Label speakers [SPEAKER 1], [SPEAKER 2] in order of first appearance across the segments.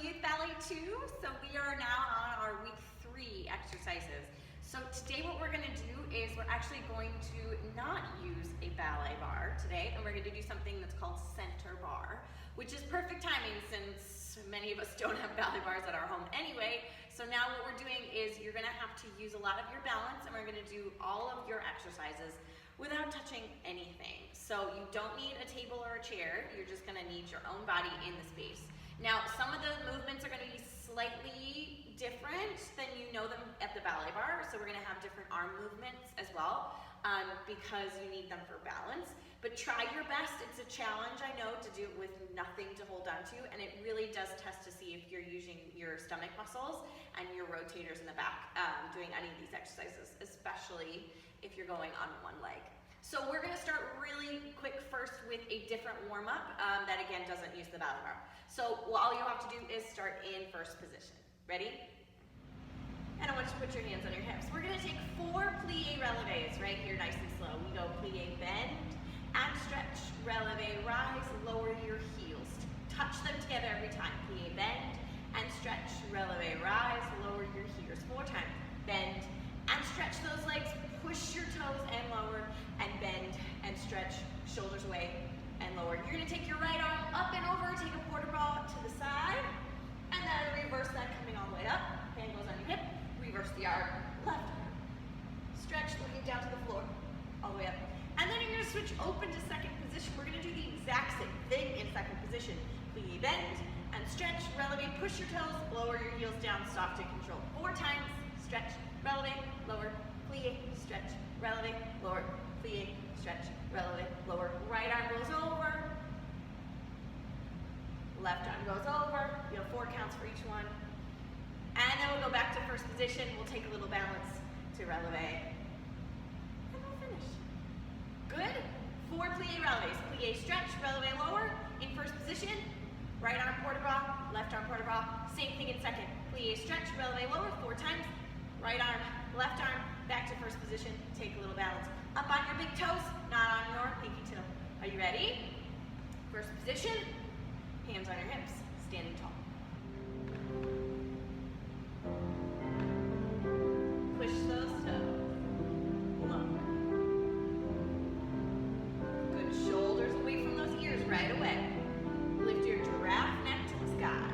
[SPEAKER 1] Youth Ballet 2. So we are now on our week 3 exercises. So today what we're going to do is we're actually going to not use a ballet bar today, and we're going to do something that's called center bar, which is perfect timing since many of us don't have ballet bars at our home anyway. So now what we're doing is you're going to have to use a lot of your balance, and we're going to do all of your exercises without touching anything. So you don't need a table or a chair, you're just going to need your own body in the space. Now, some of the movements are going to be slightly different than you know them at the ballet bar. So we're going to have different arm movements as well because you need them for balance. But try your best. It's a challenge, I know, to do it with nothing to hold on to. And it really does test to see if you're using your stomach muscles and your rotators in the back doing any of these exercises, especially if you're going on one leg. So we're going to start really quick first with a different warm-up that again doesn't use the ballet bar. So all you have to do is start in first position. Ready? And I want you to put your hands on your hips. We're going to take 4 plie releves right here, nice and slow. We go plie, bend, and stretch, releve, rise, lower your heels. Touch them together every time. Plie, bend, and stretch, releve, rise, lower your heels. 4 times. Bend, and stretch those legs. Push your toes and lower, and bend, and stretch, shoulders away, and lower. You're going to take your right arm up and over, take a port de bras to the side, and then reverse that coming all the way up. Hand goes on your hip, reverse the arm, left arm. Stretch, looking down to the floor, all the way up. And then you're going to switch open to second position. We're going to do the exact same thing in second position. Plie, bend, and stretch, releve, push your toes, lower your heels down, soft and control. 4 times, stretch, releve, lower, plie, stretch, releve, lower, plie, stretch, releve, lower. Right arm goes over, left arm goes over. You have 4 counts for each one. And then we'll go back to first position. We'll take a little balance to releve. And we'll finish. Good. 4 plie releves. Plie, stretch, releve, lower. In first position, right arm port de bras, left arm port de bras. Same thing in second. Plie, stretch, releve, lower. 4 times. Right arm, left arm, back to first position. Take a little balance. Up on your big toes, not on your pinky toe. Are you ready? First position, hands on your hips, standing tall. Push those toes. Lower. Good, shoulders away from those ears right away. Lift your giraffe neck to the sky.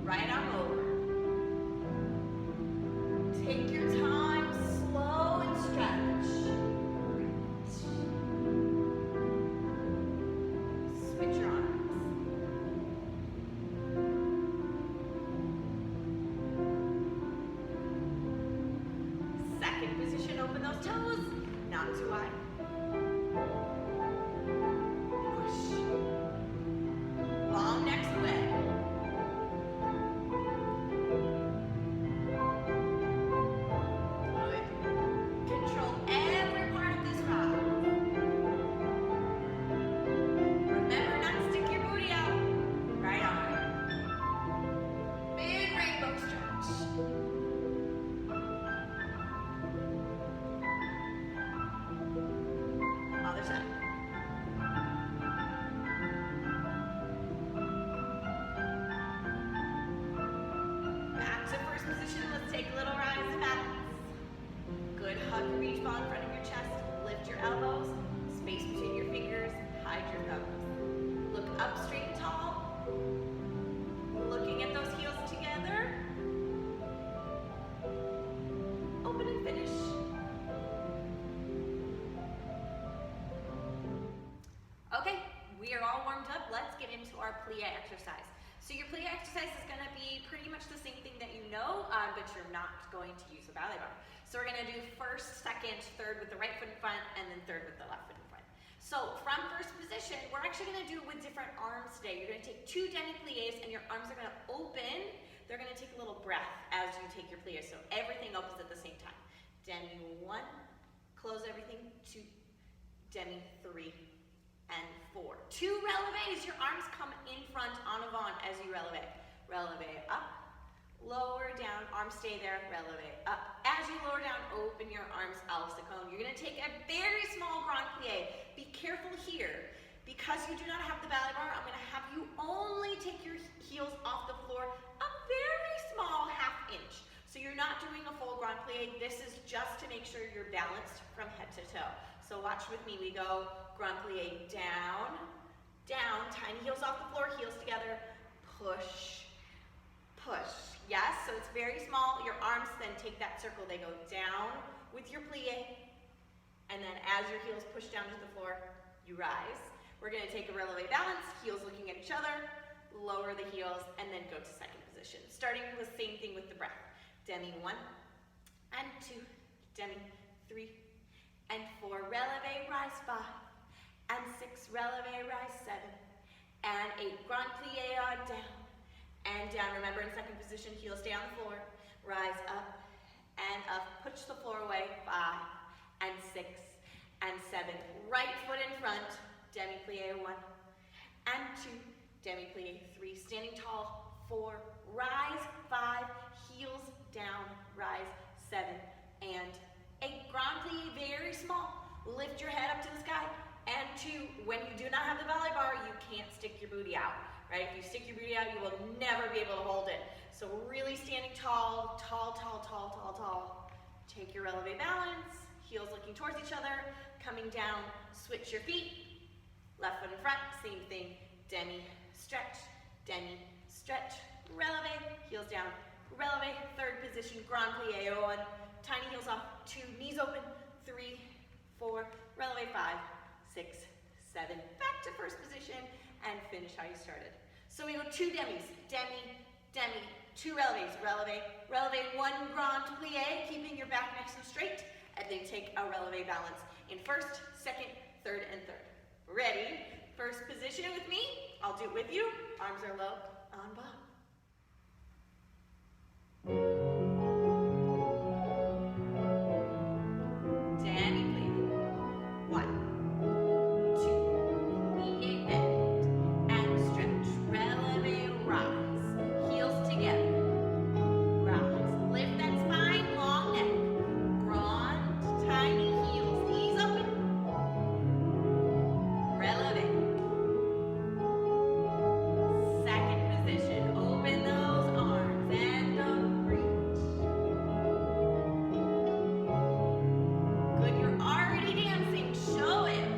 [SPEAKER 1] Right arm over. Take your time, slow and stretch. Switch your arms. Second position, open those toes, not too wide. Push. Long necks away. Other side. Back to first position. Let's take a little rise and balance. Good. Hug your beach ball in front of your chest. Lift your elbows. Space between your fingers. Hide your thumbs. Look up straight and tall. Looking at those heels together. Open and finish. Okay, we are all warmed up. Let's get into our plie exercise. So your plie exercise is going to be pretty much the same thing that you know, but you're not going to use a ballet bar. So we're going to do first, second, third with the right foot in front, and then third with the left foot in front. So from first position, we're actually going to do it with different arms today. You're going to take 2 demi-plies, and your arms are going to open. They're going to take a little breath as you take your plies, so everything opens at the same time. Demi 1, close everything, 2, demi 3, and 4. 2 releves, your arms come in front en avant as you releve. Releve up, lower, down, arms stay there, releve up. As as you lower down, open your arms, à la Seconde. You're gonna take a very small grand plie. Be careful here. Because you do not have the ballet bar, I'm gonna have you only take your heels off the floor a very small ½ inch. So you're not doing a full grand plie. This is just to make sure you're balanced from head to toe. So watch with me. We go grand plie down, down, tiny heels off the floor, heels together, push, push. Yes, so it's very small. Your arms then take that circle. They go down with your plie, and then as your heels push down to the floor, you rise. We're going to take a releve balance, heels looking at each other, lower the heels, and then go to second position. Starting the same thing with the breath. Demi 1 and 2, demi 3 and 4, releve, rise 5 and 6, releve, rise 7 and 8, grand plie down and down. Remember, in second position, heels stay on the floor, rise up and up, push the floor away, 5 and 6 and 7, right foot in front, demi plie 1 and 2, demi plie 3, standing tall, 4, rise 5, heels down, rise 7 and 8, grand plie very small, lift your head up to the sky, and 2, when you do not have the ballet bar, you can't stick your booty out, right? If you stick your booty out, you will never be able to hold it. So really standing tall, tall, tall, tall, tall, tall. Take your releve balance, heels looking towards each other, coming down, switch your feet, left foot in front, same thing, demi, stretch, releve, heels down, releve, third position, grand plie 1, tiny heels off, 2, knees open, 3, 4, releve 5, 6, 7, back to first position, and finish how you started. So we go 2 demis, demi, demi, 2 releves, releve, releve 1 grand plie, keeping your back nice and straight, and then take a releve balance in first, second, third, and third. Ready? First position with me. I'll do it with you. Arms are low, en bas. Demi plie. 1, 2, plie bend and stretch. Releve, rise. Heels together. Rise. Lift that spine, long neck. Grand, tiny heels, knees open. Releve. Second position. Open those arms and don't reach. Good, you're already dancing. Show it.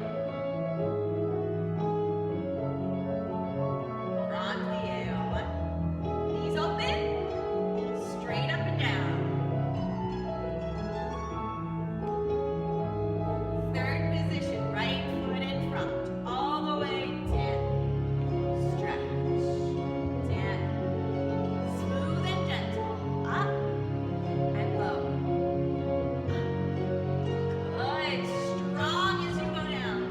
[SPEAKER 1] Grand plie 1. Knees open. Straight up and down. Third position. Right foot in front. All the way down. Stretch. Down. Smooth and gentle. Up and low. Good. Strong as you go down.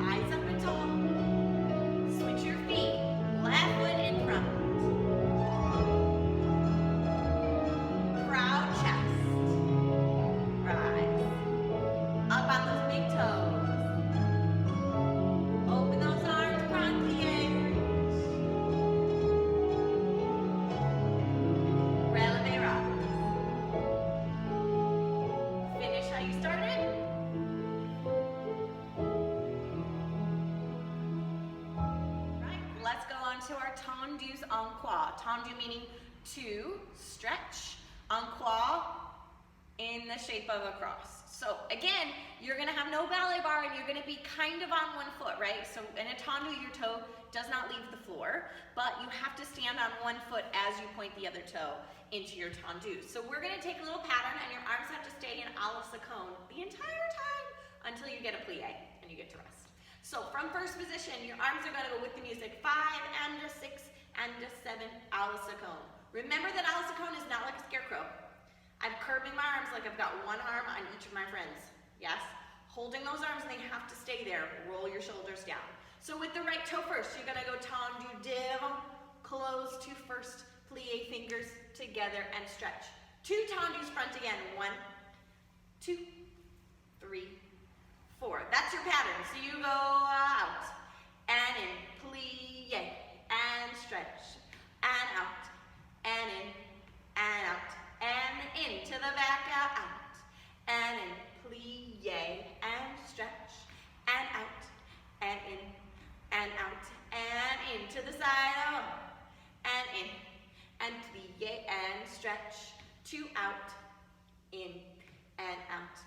[SPEAKER 1] Eyes up and tall. Switch your feet. Left foot in front. Proud chest. Rise. Up on those big toes. Open those arms, grand plie. Releve, rise. Finish how you started. Right, let's go on to our tendus en croix. Tendu meaning to stretch, en croix in the shape of a cross. So again, you're gonna have no ballet bar and you're gonna be kind of on one foot, right? So in a tendu, your toe does not leave the floor, but you have to stand on one foot as you point the other toe into your tendu. So we're gonna take a little pattern and your arms have to stay in à la Seconde the entire time until you get a plie and you get to rest. So from first position, your arms are gonna go with the music, 5 and a 6 and a 7, à la Seconde. Remember that à la Seconde is not like a scarecrow. I'm curving my arms like I've got one arm on each of my friends. Yes? Holding those arms, they have to stay there. Roll your shoulders down. So with the right toe first, you're gonna go tendu devant, close to first, plie fingers together and stretch. 2 tendus front again. 1, 2, 3, 4. That's your pattern. So you go out and in, plie, and stretch, and the side, oh, and in, and plie, and stretch, 2 out, in, and out,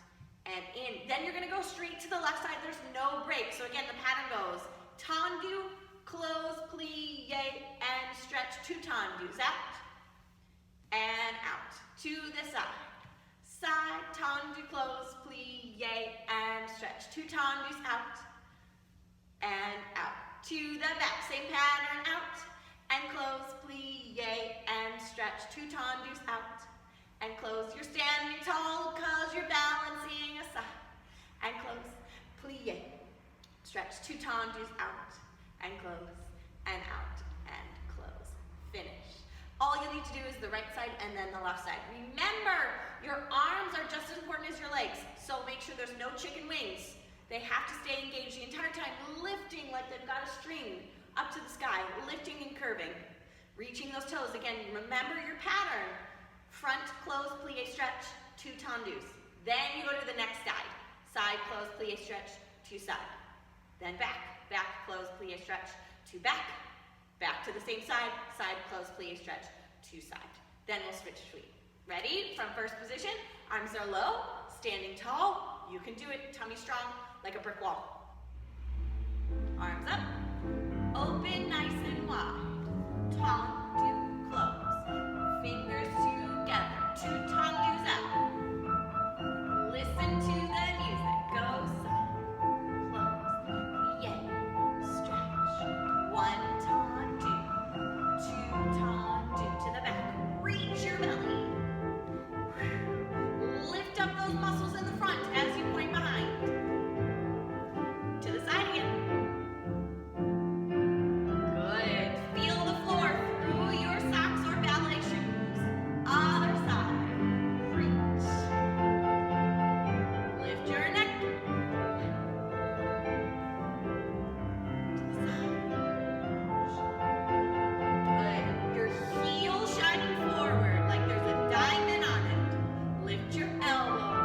[SPEAKER 1] and in. Then you're gonna go straight to the left side, there's no break. So again, the pattern goes, tendu, close, plie, and stretch, 2 tendus, out, and out, to the side. Side, tendu, close, plie, and stretch, 2 tendus, out, and out. To the back, same pattern, out, and close, plie, and stretch, 2 tendus, out, and close. You're standing tall because you're balancing aside, and close, plie, stretch, 2 tendus, out, and close, and out, and close. Finish. All you need to do is the right side and then the left side. Remember, your arms are just as important as your legs, so make sure there's no chicken wings. They have to stay engaged the entire time, lifting like they've got a string up to the sky, lifting and curving. Reaching those toes. Again, remember your pattern. Front, close, plie, stretch, 2 tendus. Then you go to the next side. Side, close, plie, stretch, 2 side. Then back, back, close, plie, stretch, 2 back. Back to the same side, side, close, plie, stretch, 2 side. Then we'll switch feet. Ready? From first position, arms are low, standing tall. You can do it, tummy strong, like a brick wall. Arms up, open nice and wide. Tendu, close. Fingers together, 2 tendus out. Listen to the music, go side, close, plie, stretch. 1 tendu, 2 tendu, to the back. Reach your belly. Lift up those muscles in the front as you point behind. To the side again. Good. Feel the floor through your socks or ballet shoes. Other side. Reach. Lift your neck. To the side. Good. Your heel shining forward like there's a diamond on it. Lift your elbows.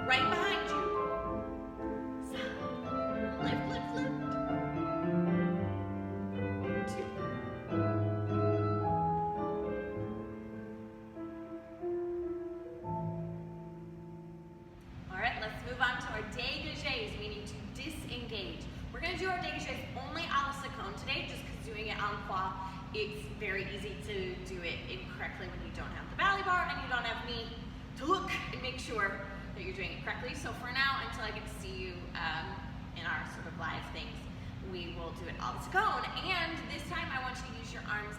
[SPEAKER 1] Right behind you. Side. Lift, lift, lift. 2. All right, let's move on to our dégagés, meaning to disengage. We're going to do our dégagés only a la seconde today, just because doing it en croix, it's very easy to do it incorrectly when you don't have the ballet bar and you don't have me to look and make sure that you're doing it correctly. So for now, until I get to see you in our sort of live things, we will do it a la seconde. And this time I want you to use your arms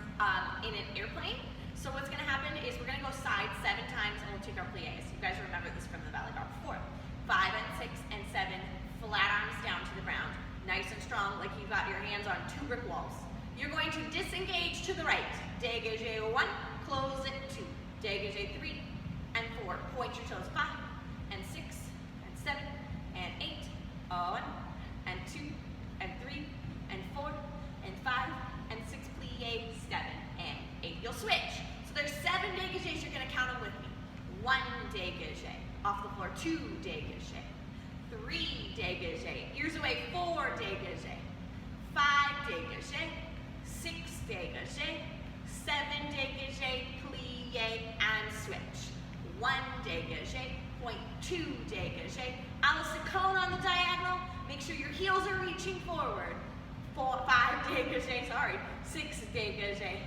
[SPEAKER 1] in an airplane. So what's going to happen is we're going to go side 7 times and we'll take our pliés. You guys remember this from the ballet bar before. 5 and 6 and 7, flat arms down to the ground. Nice and strong, like you've got your hands on 2 brick walls. You're going to disengage to the right. Dégagé 1, close it 2. Dégagé 3 and 4. Point your toes 5 and 6 and 7 and 8. 1 and 2 and 3 and 4 and 5 and 6. Plie 7 and 8. You'll switch. So there's 7 dégagés. You're going to count them with me. 1 dégagé. Off the floor. 2 dégagé. 3 dégagé. Ears away. 4 dégagé. 5 dégagé. 6 dégagé. 7 dégagé. Plie and switch. 1 dégagé. Point. 2 dégagé. A la seconde on the diagonal. Make sure your heels are reaching forward. 5 dégagé. Sorry. 6 dégagé.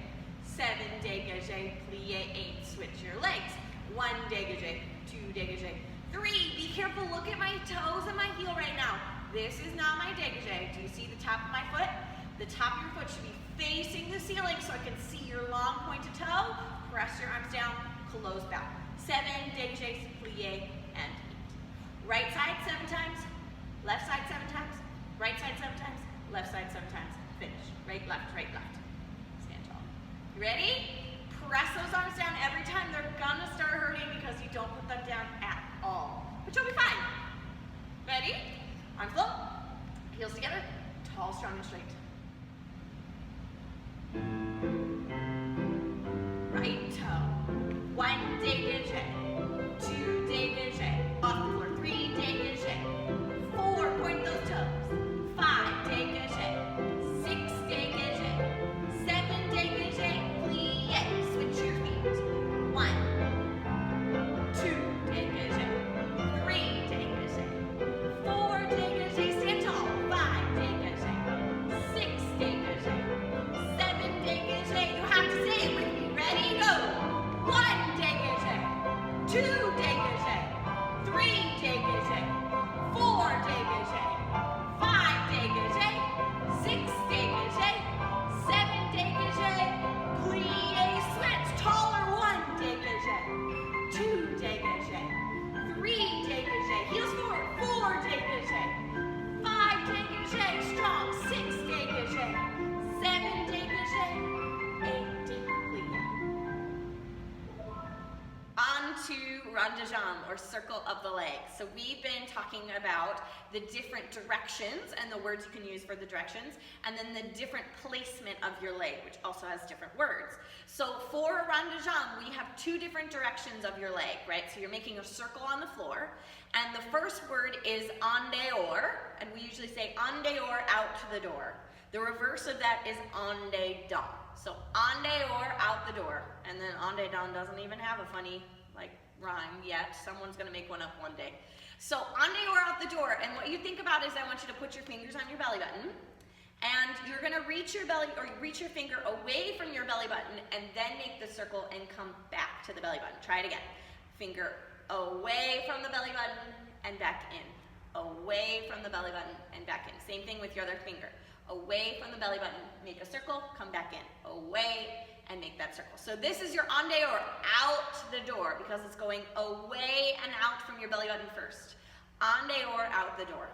[SPEAKER 1] 7 dégagé. Plie 8. Switch your legs. 1 dégagé. 2 dégagé. 3. Be careful. Look at my toes and my heel right now. This is not my dégagé. Do you see the top of my foot? The top of your foot should be facing the ceiling so I can see your long pointed toe. Press your arms down. Close back. 7 dégagés. Plie and 8. Right side 7 times. Left side 7 times. Right side 7 times. Left side 7 times. Finish. Right, left, right, left. Stand tall. You ready? Press those arms down every time. They're gonna start hurting because you don't put them down at all. But you'll be fine. Ready? Arms low. Heels together. Tall, strong, and straight. Right toe. 1 dégagé. 2 dégagé. Off the floor. 3 dégagé. 4 rond de jambe, or circle of the leg. So we've been talking about the different directions and the words you can use for the directions, and then the different placement of your leg, which also has different words. So for a rond de jambe, we have two different directions of your leg, right? So you're making a circle on the floor, and the first word is en dehors, and we usually say en dehors, out to the door. The reverse of that is en dedans. So en dehors, out the door, and then en dedans doesn't even have a funny rhyme yet. Someone's gonna make one up one day. So en dehors, out the door, and what you think about is I want you to put your fingers on your belly button, and you're gonna reach your finger away from your belly button, and then make the circle and come back to the belly button. Try it again. Finger away from the belly button and back in. Away from the belly button and back in. Same thing with your other finger. Away from the belly button, make a circle, come back in. Away, and make that circle. So this is your en dehors, out the door, because it's going away and out from your belly button first. En dehors, out the door.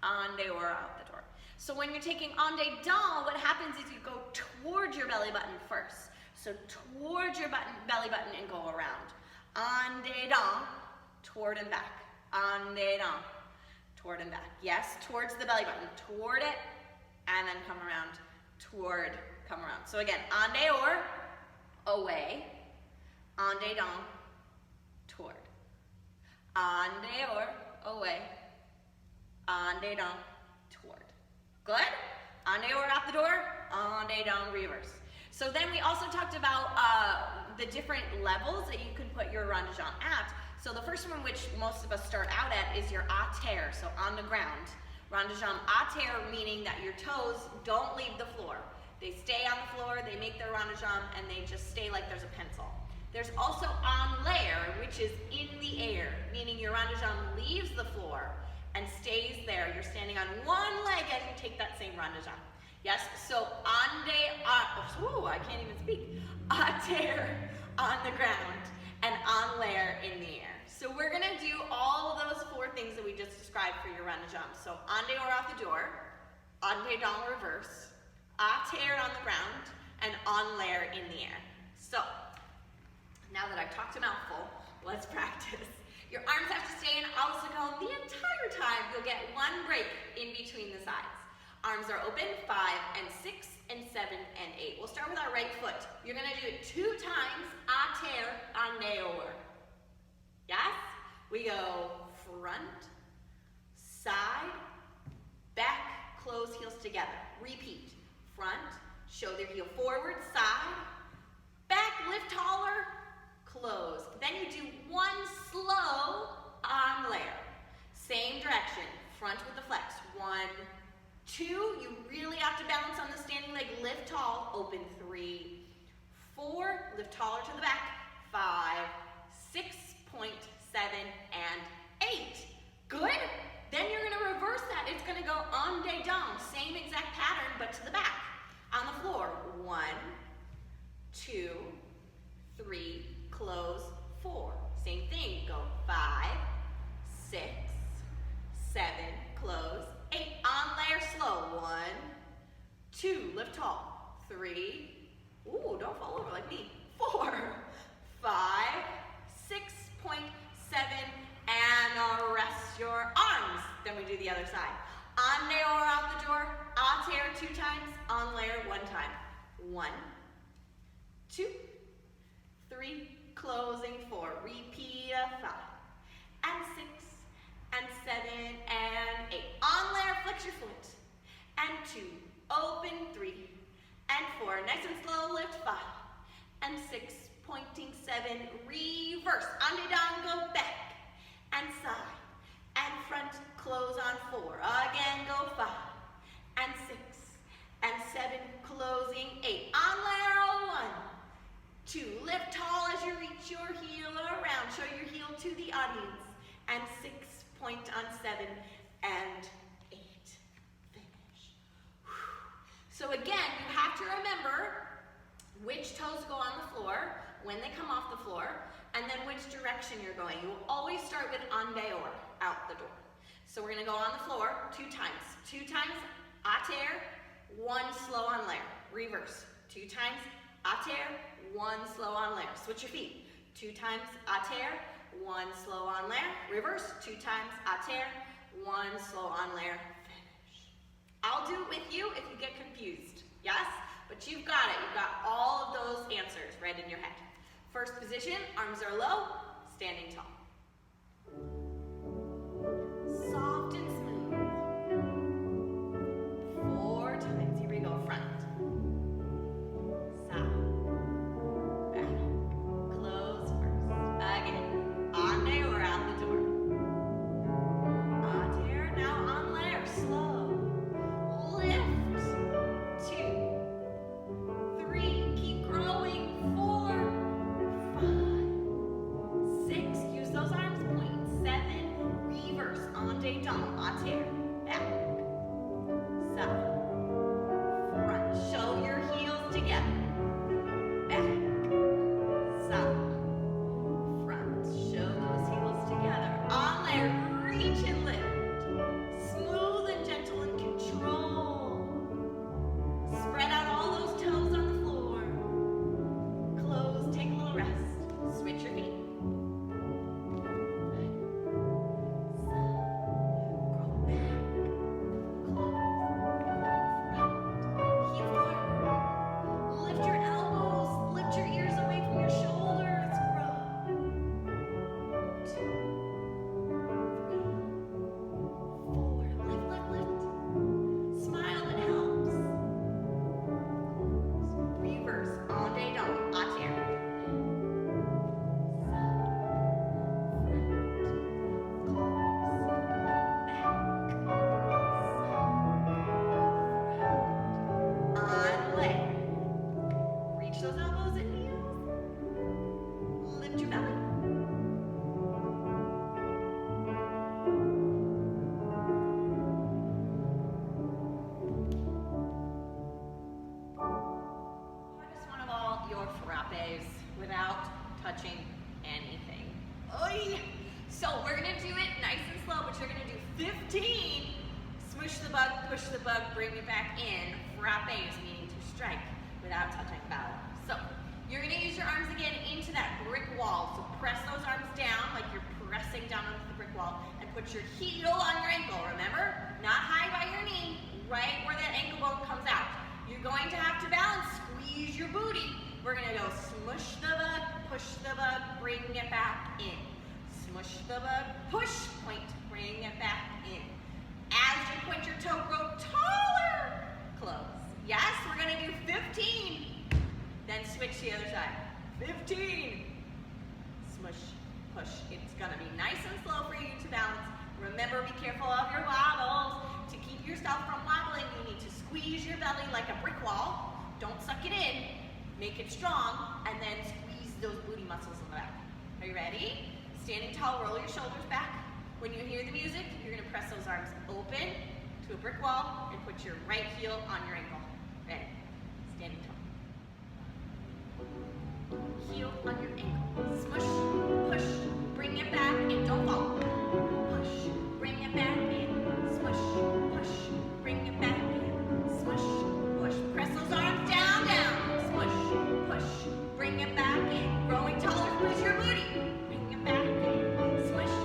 [SPEAKER 1] En dehors, out the door. So when you're taking en dedans, what happens is you go towards your belly button first. So towards your belly button and go around. En dedans, toward and back. En dedans, toward and back. Yes, towards the belly button, toward it, and then come around, toward, come around. So again, en dehors, away, en dedans, toward. En dehors, away, en dedans, toward. Good? En dehors, out the door, en dedans, reverse. So then we also talked about the different levels that you can put your rond de jambe at. So the first one, which most of us start out at, is your à terre, so on the ground. Rond de jambe à terre, meaning that your toes don't leave the floor. They stay on the floor, they make their rond de jambe, and they just stay like there's a pencil. There's also en l'air, which is in the air, meaning your rond de jambe leaves the floor and stays there. You're standing on one leg as you take that same rond de jambe. Yes, so I can't even speak. À terre, on the ground, and en l'air, in the air. So we're gonna do all of those four things that we just described for your rond de jambe. So en dehors, out the door, en dedans, reverse, à terre, on the ground, and en l'air, in the air. So now that I've talked a mouthful, let's practice. Your arms have to stay in obstacle the entire time. You'll get one break in between the sides. Arms are open, 5 and 6 and 7 and 8. We'll start with our right foot. You're gonna do it 2 times, à terre, en dehors. Yes? We go front, side, back, close heels together. Repeat. Front, shoulder heel forward, side, back, lift taller, close. Then you do one slow en l'air. Same direction, front with the flex. 1, 2, you really have to balance on the standing leg, lift tall, open 3, 4, lift taller to the back, 5, 6.7, and 8. Good? Then you're gonna reverse that. It's gonna go en dedans, same exact pattern, but to the back. On the floor, 1, 2, 3, close, 4. Same thing, go 5, 6, 7, close, 8. En l'air, slow, 1, 2, lift tall, 3, ooh, don't fall over like me, 4, 5, 6.7, and rest your arms. Then we do the other side. En dehors, out the door, à terre 2 times, en l'air 1 time. 1, 2, 3, closing 4. Repeat 5, and 6, and 7, and 8. En l'air, flex your foot. And 2, open 3, and 4. Nice and slow, lift 5, and 6, pointing 7, reverse. En dedans, go back, and side, and front, close on 4. Again, go 5, and 6, and 7, closing 8. En l'air, 1, 2, lift tall as you reach your heel around. Show your heel to the audience. And 6, point on 7, and 8. Finish. So again, you have to remember which toes go on the floor, when they come off the floor, and then which direction you're going. You will always start with en dehors, out the door. So we're gonna go on the floor 2 times. 2 times, à terre, 1 slow en l'air. Reverse. 2 times, à terre, 1 slow en l'air. Switch your feet. 2 times, à terre, one slow on l'air, reverse, 2 times à terre, 1 slow on l'air, finish. I'll do it with you if you get confused, yes? But you've got it, you've got all of those answers right in your head. First position, arms are low, standing tall. Soft and smooth. 4 times, here we go, front. Side. Back. Close first. Again. On there or out the door. On there, now on layer, slow. Lift. 2, 3, keep growing. 4, 5, 6, use those arms, point. 7, reverse, en dedans, à terre, back, side, front, show your heels together, back, side, front, show those heels together, on there, reach and lift, smooth and gentle and control, spread out all those toes on the floor, close, take a little rest, switch your feet. Those elbows and heels. Lift your belly. Practice one of all your frappes without touching anything. Oy. So we're gonna do it nice and slow, but you're gonna do 15. Smush the bug, push the bug, bring it back in. Frappes, meaning to strike without touching the ballet. So you're gonna use your arms again into that brick wall. So press those arms down like you're pressing down onto the brick wall and put your heel on your ankle, remember? Not high by your knee, right where that ankle bone comes out. You're going to have to balance, squeeze your booty. We're gonna go smush the bug, push the bug, bring it back in. Smush the bug, push, point, bring it back in. As you point your toe, grow taller, close. Yes, we're gonna do 15. Then switch to the other side. 15. Smush, push. It's gonna be nice and slow for you to balance. Remember, be careful of your wobbles. To keep yourself from wobbling, you need to squeeze your belly like a brick wall. Don't suck it in. Make it strong, and then squeeze those booty muscles in the back. Are you ready? Standing tall, roll your shoulders back. When you hear the music, you're gonna press those arms open to a brick wall and put your right heel on your ankle. Ready? Standing tall. Heel on your ankle. Smush, push, bring it back and don't fall. Push, bring it back in. Smush, push, bring it back in. Smush, push. Press those arms down, down. Smush, push, bring it back in. Growing taller, push your booty. Bring it back in. Smush,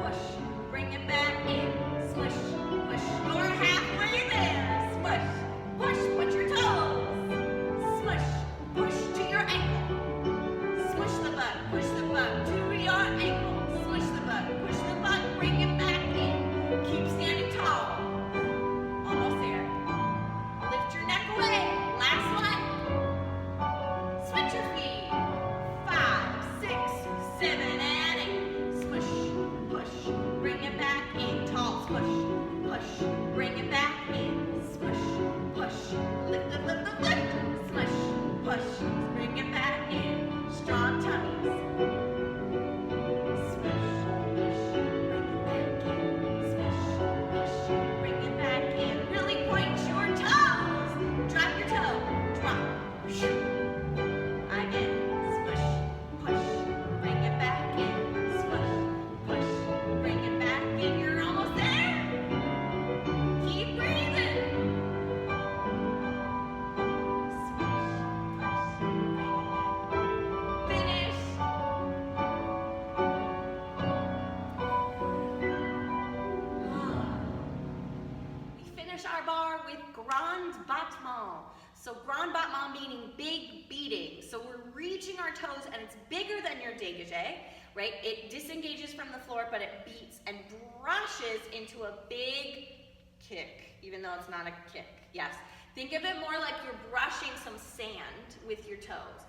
[SPEAKER 1] push, bring it back in. Smush, push. You're halfway there. Smush, push, put your toes. Smush, push to your ankle. Push the bug to your ankle. Smush the bug, finish our bar with grand battement. So grand battement meaning big beating. So we're reaching our toes and it's bigger than your dégagé, right? It disengages from the floor, but it beats and brushes into a big kick, even though it's not a kick. Yes. Think of it more like you're brushing some sand with your toes.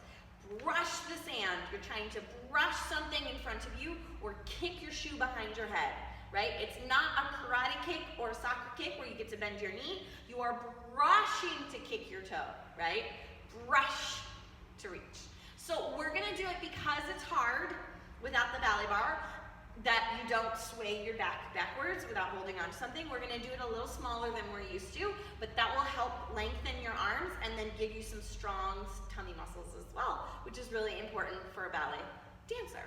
[SPEAKER 1] Brush the sand. You're trying to brush something in front of you or kick your shoe behind your head, right? It's not a karate kick or a soccer kick where you get to bend your knee. You are brushing to kick your toe, right? Brush to reach. So we're gonna do it because it's hard without the ballet bar, that you don't sway your back backwards without holding on to something. We're gonna do it a little smaller than we're used to, but that will help lengthen your arms and then give you some strong tummy muscles as well, which is really important for a ballet dancer.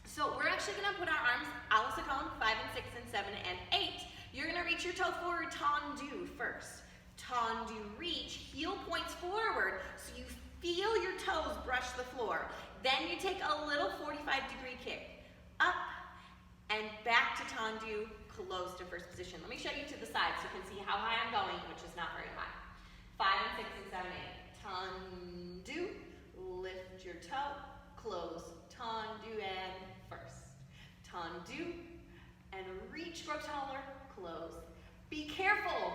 [SPEAKER 1] So we're actually gonna put our arms a la seconde, 5 and 6 and 7 and 8. You're gonna reach your toe forward, tendu first. Tendu, reach, heel points forward, so you feel your toes brush the floor. Then you take a little 45-degree kick, up and back to tendu, close to first position. Let me show you to the side so you can see how high I'm going, which is not very high. 5 and 6 and 7 and 8. Tendu, lift your toe, close, tendu and first. Tendu and reach, grow taller, close. Be careful.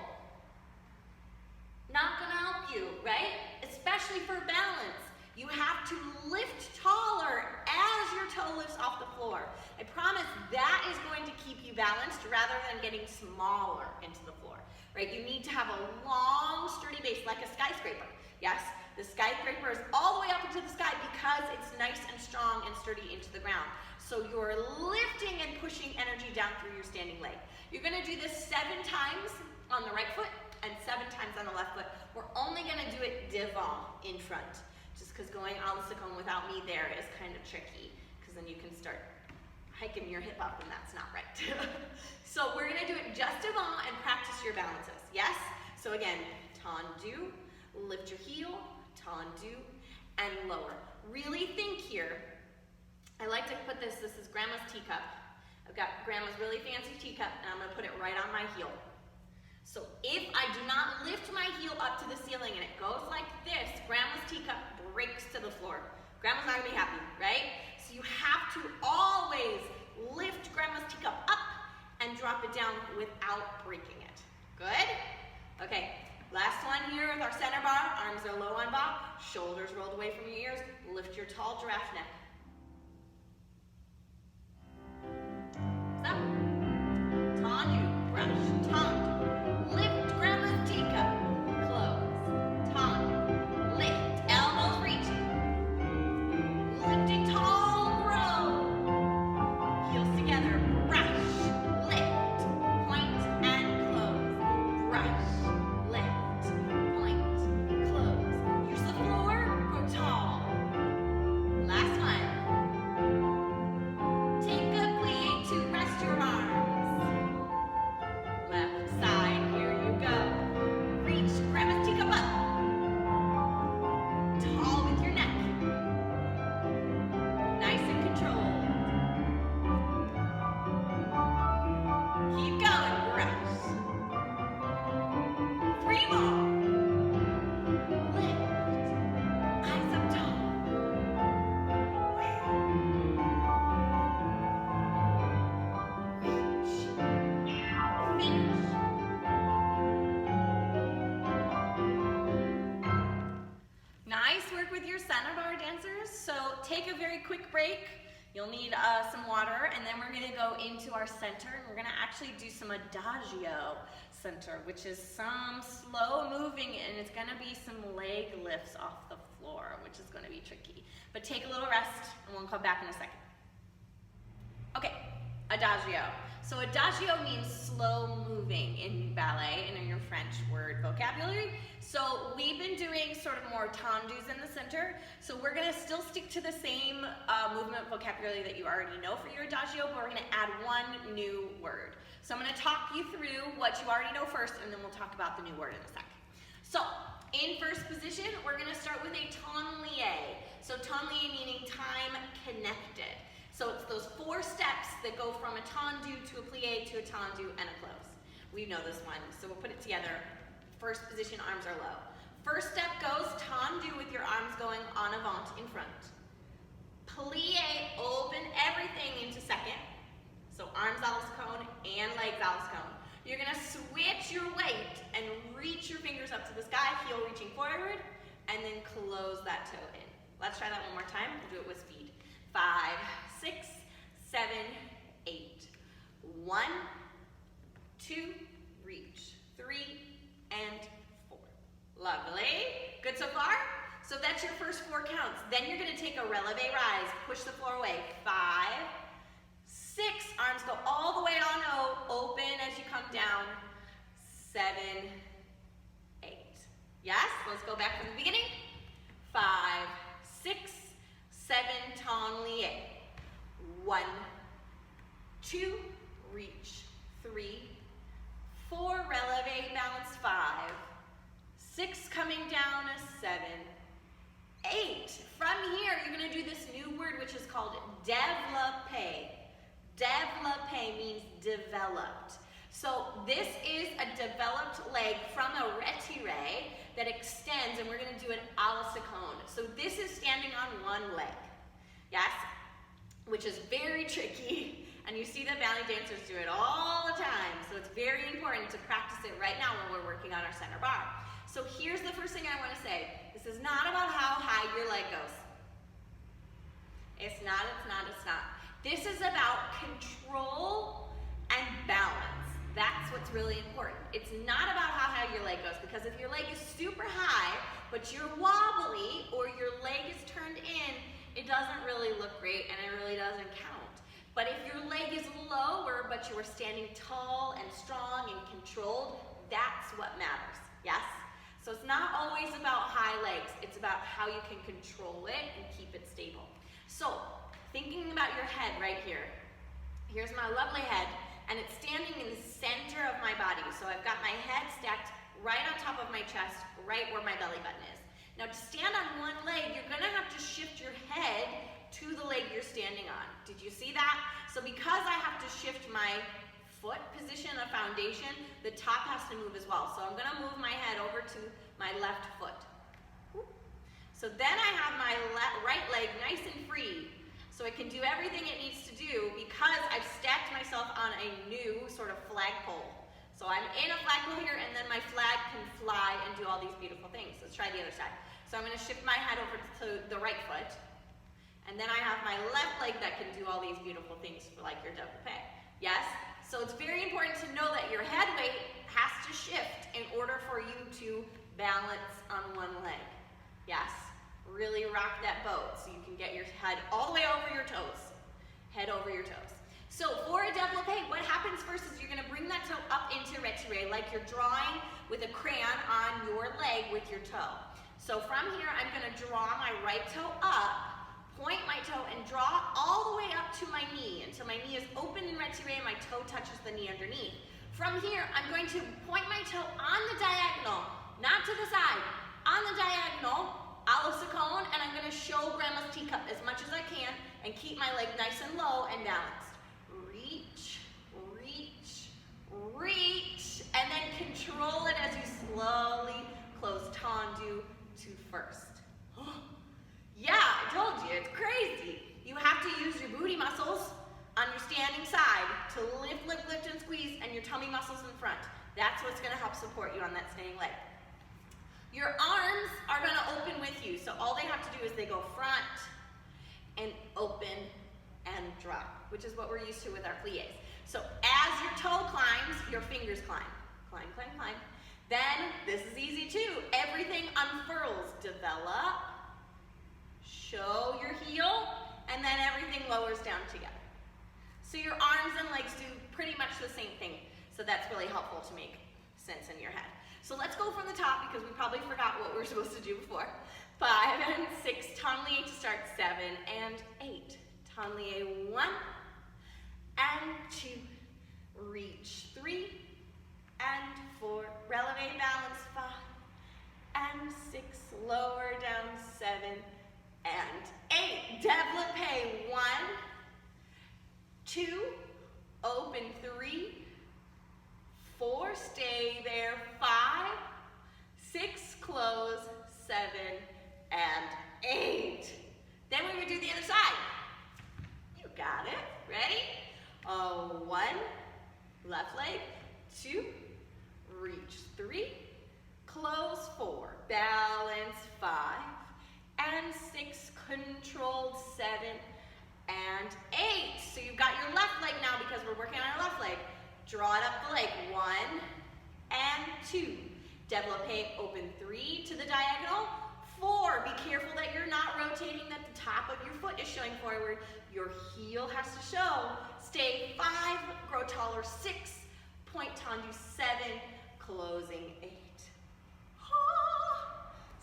[SPEAKER 1] Not gonna help you, right? Especially for balance. You have to lift taller as your toe lifts off the floor. I promise that is going to keep you balanced rather than getting smaller into the floor, right? You need to have a long, sturdy base like a skyscraper. Yes, the skyscraper is all the way up into the sky because it's nice and strong and sturdy into the ground. So you're lifting and pushing energy down through your standing leg. You're gonna do this 7 times on the right foot and 7 times on the left foot. We're only gonna do it devant, in front. Just because going a la seconde without me there is kind of tricky, because then you can start hiking your hip up and that's not right. So we're gonna do it just devant and practice your balances, yes? So again, tendu, lift your heel, tendu, and lower. Really think here. I like to put this is grandma's teacup. I've got grandma's really fancy teacup and I'm gonna put it right on my heel. So if I do not lift my heel up to the ceiling and it goes like this, grandma's teacup breaks to the floor. Grandma's not gonna be happy, right? So you have to always lift grandma's teacup up and drop it down without breaking it. Good? Okay, last one here with our center bar. Arms are low on bar, shoulders rolled away from your ears. Lift your tall giraffe neck. Stop. Tendu, brush, tendu. Lift grandma's teacup, close, tendu, lift, elbows reaching, lifting tall, grow, heels together, brush, lift, point and close, brush, lift, point, close, use the floor, grow tall. Last one. Take a plie to rest your arms. Left side, here you go. Reach grandma's teacup up. Tall with your neck. Nice and controlled. Keep going, brush. 3 more. Lift. Eyes up tall. Nice work with your center bar, dancers. So take a very quick break. You'll need some water, and then we're gonna go into our center, and we're gonna actually do some adagio center, which is some slow moving, and it's gonna be some leg lifts off the floor, which is gonna be tricky. But take a little rest, and we'll come back in a second. Okay, adagio. So adagio means slow moving in ballet and in your French word vocabulary. So we've been doing sort of more tendus in the center. So we're gonna still stick to the same movement vocabulary that you already know for your adagio, but we're gonna add one new word. So I'm gonna talk you through what you already know first, and then we'll talk about the new word in a sec. So in first position, we're gonna start with a temps lié. So temps lié meaning time connected. So it's those 4 steps that go from a tendu to a plie to a tendu and a close. We know this one, so we'll put it together. First position, arms are low. First step goes tendu with your arms going en avant in front. Plie, open everything into second. So arms Alice cone and legs Alice cone. You're gonna switch your weight and reach your fingers up to the sky, heel reaching forward, and then close that toe in. Let's try that one more time. We'll do it with speed. 5, 6, 7, 8. 1, 2, reach. 3, and 4. Lovely. Good so far? So that's your first 4 counts. Then you're gonna take a releve rise. Push the floor away. 5, 6. Arms go all the way on O. Open as you come down. 7, 8. Yes? Let's go back from the beginning. 5, 6, 7, ton lie. 1, 2, reach. 3, 4, releve, balance. 5, 6, coming down, a 7, 8. From here, you're gonna do this new word, which is called développé. Développé means developed. So this is a developed leg from a retiré that extends, and we're gonna do an à la seconde. So this is standing on one leg, yes? Which is very tricky, and you see the ballet dancers do it all the time. So it's very important to practice it right now when we're working on our center bar. So here's the first thing I wanna say. This is not about how high your leg goes. It's not. This is about control and balance. That's what's really important. It's not about how high your leg goes, because if your leg is super high, but you're wobbly or your leg is turned in, it doesn't really look great and it really doesn't count. But if your leg is lower, but you are standing tall and strong and controlled, that's what matters, yes? So it's not always about high legs, it's about how you can control it and keep it stable. So, thinking about your head right here. Here's my lovely head, and it's standing in the center of my body. So I've got my head stacked right on top of my chest, right where my belly button is. Now to stand on one leg, you're gonna have to shift your head to the leg you're standing on. Did you see that? So because I have to shift my foot position of foundation, the top has to move as well. So I'm gonna move my head over to my left foot. So then I have my right leg nice and free, so it can do everything it needs to do because I've stacked myself on a new sort of flagpole. So I'm in a flagpole here, and then my flag can fly and do all these beautiful things. Let's try the other side. So I'm gonna shift my head over to the right foot, and then I have my left leg that can do all these beautiful things for like your développé. Yes? So it's very important to know that your head weight has to shift in order for you to balance on one leg. Yes? Really rock that boat so you can get your head all the way over your toes. Head over your toes. So for a développé, what happens first is you're gonna bring that toe up into retiré like you're drawing with a crayon on your leg with your toe. So from here, I'm gonna draw my right toe up, point my toe, and draw all the way up to my knee until my knee is open in retiré and my toe touches the knee underneath. From here, I'm going to point my toe on the diagonal, not to the side, on the diagonal, à la seconde, and I'm gonna show grandma's teacup as much as I can and keep my leg nice and low and balanced. Reach, reach, reach, and then control it as you slowly close tendu to first. Yeah, I told you, it's crazy. You have to use your booty muscles on your standing side to lift, lift, lift, and squeeze, and your tummy muscles in front. That's what's gonna help support you on that standing leg. Your arms are gonna open with you, so all they have to do is they go front and open and drop, which is what we're used to with our pliés. So as your toe climbs, your fingers climb. Climb, climb, climb. Then, this is easy too, everything unfurls. Develop, show your heel, and then everything lowers down together. So your arms and legs do pretty much the same thing, so that's really helpful to make sense in your head. So let's go from the top because we probably forgot what we were supposed to do before. 5 and 6, ton lie to start. 7 and 8. Ton lie 1 and 2. Reach 3 and 4. Releve balance 5 and 6. Lower down 7 and 8. Développé 1, 2. Open 3, 4, stay there, 5, 6, close, 7, and 8. Then we're gonna do the other side. You got it, ready? 1, left leg, 2, reach, 3, close, 4, balance, 5, and 6, controlled, 7, and 8. So you've got your left leg now because we're working on our left leg. Draw it up the leg, 1 and 2. Développé, open 3 to the diagonal. 4, be careful that you're not rotating, that the top of your foot is showing forward. Your heel has to show. Stay, 5, grow taller, 6, point tendu, 7, closing, 8.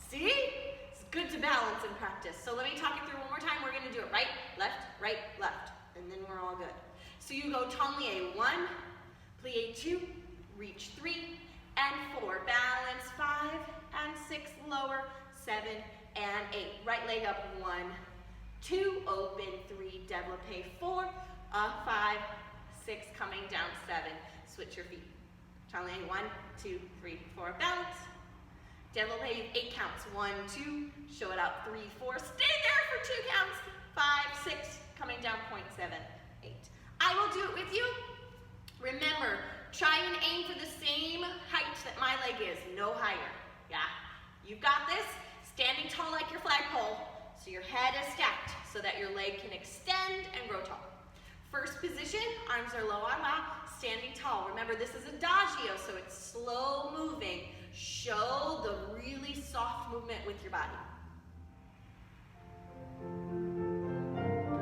[SPEAKER 1] See? It's good to balance in practice. So let me talk it through one more time. We're gonna do it right, left, and then we're all good. So you go tendu 1, plie 2, reach 3, and 4, balance 5, and 6, lower, 7, and 8. Right leg up, 1, 2, open, 3, développé, 4, 5, 6, coming down, 7. Switch your feet. Tendu 1, 2, 3, 4, balance. Développé, 8 counts, 1, 2, show it out, 3, 4, stay there for 2 counts, 5, 6, coming down, point 7, 8. I will do it with you. Remember, try and aim for the same height that my leg is, no higher. Yeah, you've got this. Standing tall like your flagpole, so your head is stacked so that your leg can extend and grow tall. First position, arms are low on wow, standing tall. Remember, this is adagio, so it's slow moving. Show the really soft movement with your body.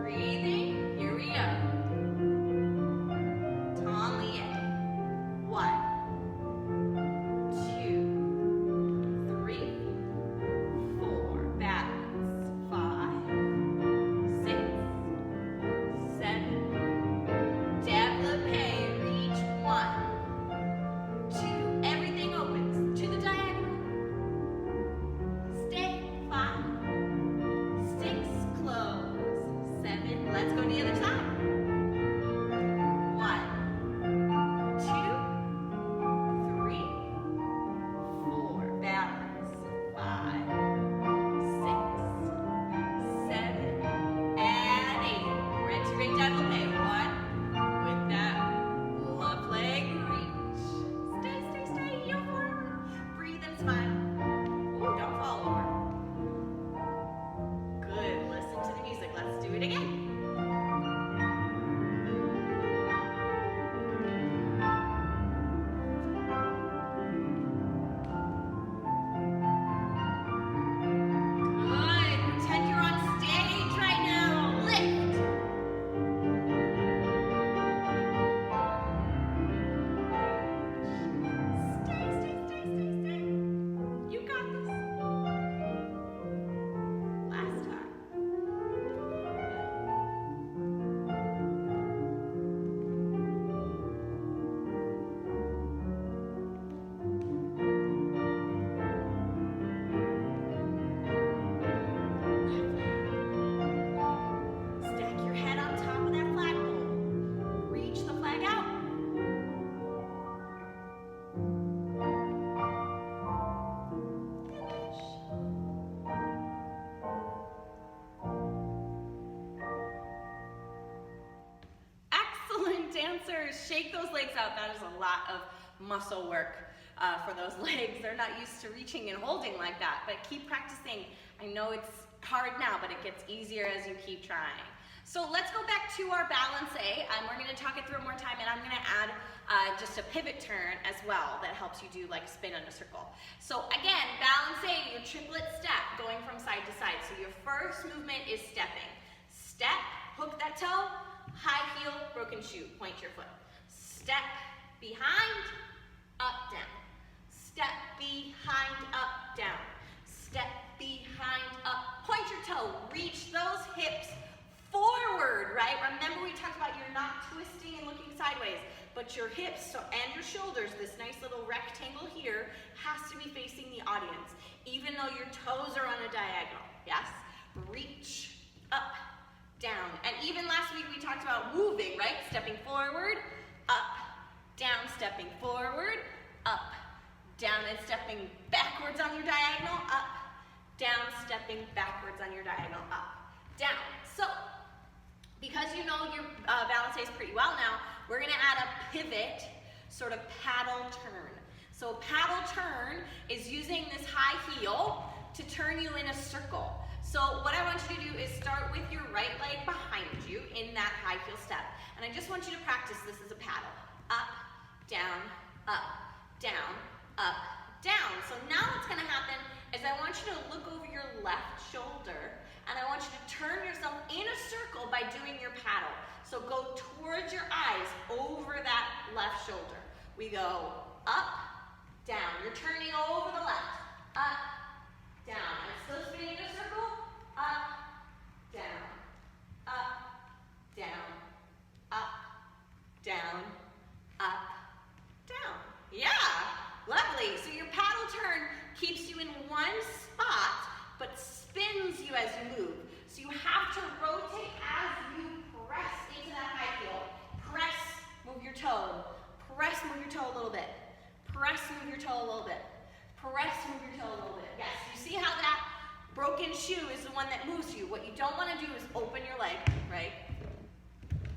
[SPEAKER 1] Breathing, here we go. Tendu. 1, 2, 3, 4, balance, 5, 6, 7, développé, reach, 1, 2, everything opens to the diagonal, stay, 5, 6, close, 7, let's go to the other side. 1, 2, 3, 4, balance, 5, 6, 7, and 8. Ready to bring développé. 1, with that left leg, reach. Stay, heel forward. Breathe and smile. Oh, don't fall over. Good, listen to the music. Let's do it again. Good. Pretend you're on stage right now. Lift. Stay. You got this. Last time. Stack your head on top of that flagpole. Reach the flag out. Finish. Excellent, dancers. Shake those legs out. That is a lot of muscle work for those legs. They're not used to reaching and holding like that, but keep practicing. I know it's hard now, but it gets easier as you keep trying. So let's go back to our balance. We're going to talk it through one more time, and I'm going to add just a pivot turn as well that helps you do like a spin in a circle. So again, balance, your triplet step going from side to side. So your first movement is stepping. Step, hook that toe, high heel, broken shoe, point your foot. Step behind, up, down. Step behind, up, down. Step behind, up, point your toe, reach those hips forward, right? Remember we talked about you're not twisting and looking sideways, but your hips and your shoulders, this nice little rectangle here, has to be facing the audience, even though your toes are on a diagonal, yes? Reach, up, down. And even last week we talked about moving, right? Stepping forward, up, down, stepping forward, up, down and stepping backwards on your diagonal, up, down, stepping backwards on your diagonal, up, down. So, because you know your balancés pretty well now, we're gonna add a pivot, sort of paddle turn. So paddle turn is using this high heel to turn you in a circle. So what I want you to do is start with your right leg behind you in that high heel step. And I just want you to practice this as a paddle. Up, down, up, down, up, down. So now what's gonna happen is I want you to look over your left shoulder and I want you to turn yourself in a circle by doing your paddle. So go towards your eyes over that left shoulder. We go up, down. You're turning over the left. Up, down. I'm still spinning in a circle. Up, down. Up, down. Up, down. Up, down. Yeah, lovely. So your paddle turn keeps you in one spot, but spins you as you move. So you have to rotate as you press into that high heel. Press, move your toe. Press, move your toe a little bit. Press, move your toe a little bit. Press, move your toe a little bit. Yes, you see how that broken shoe is the one that moves you. What you don't want to do is open your leg, right?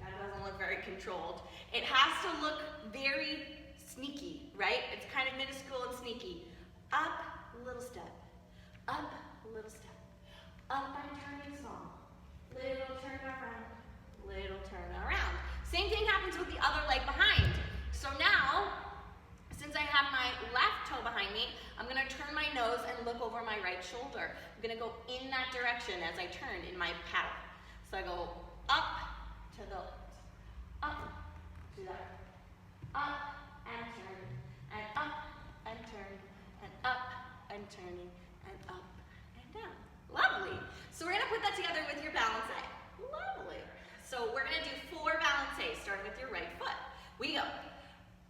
[SPEAKER 1] That doesn't look very controlled. It has to look very sneaky, right? It's kind of minuscule and sneaky. Up, little step. Up, little step. Up, I'm turning small. Little turn around. Little turn around. Same thing happens with the other leg behind. So now, since I have my left toe behind me, I'm going to turn my nose and look over my right shoulder. I'm going to go in that direction as I turn in my paddle. So I go up to the left, up to the right, up and turn, and up and turn, and up and turning, and up and down. Lovely. So we're going to put that together with your balancé. Lovely. So we're going to do 4 balancés, starting with your right foot. We go.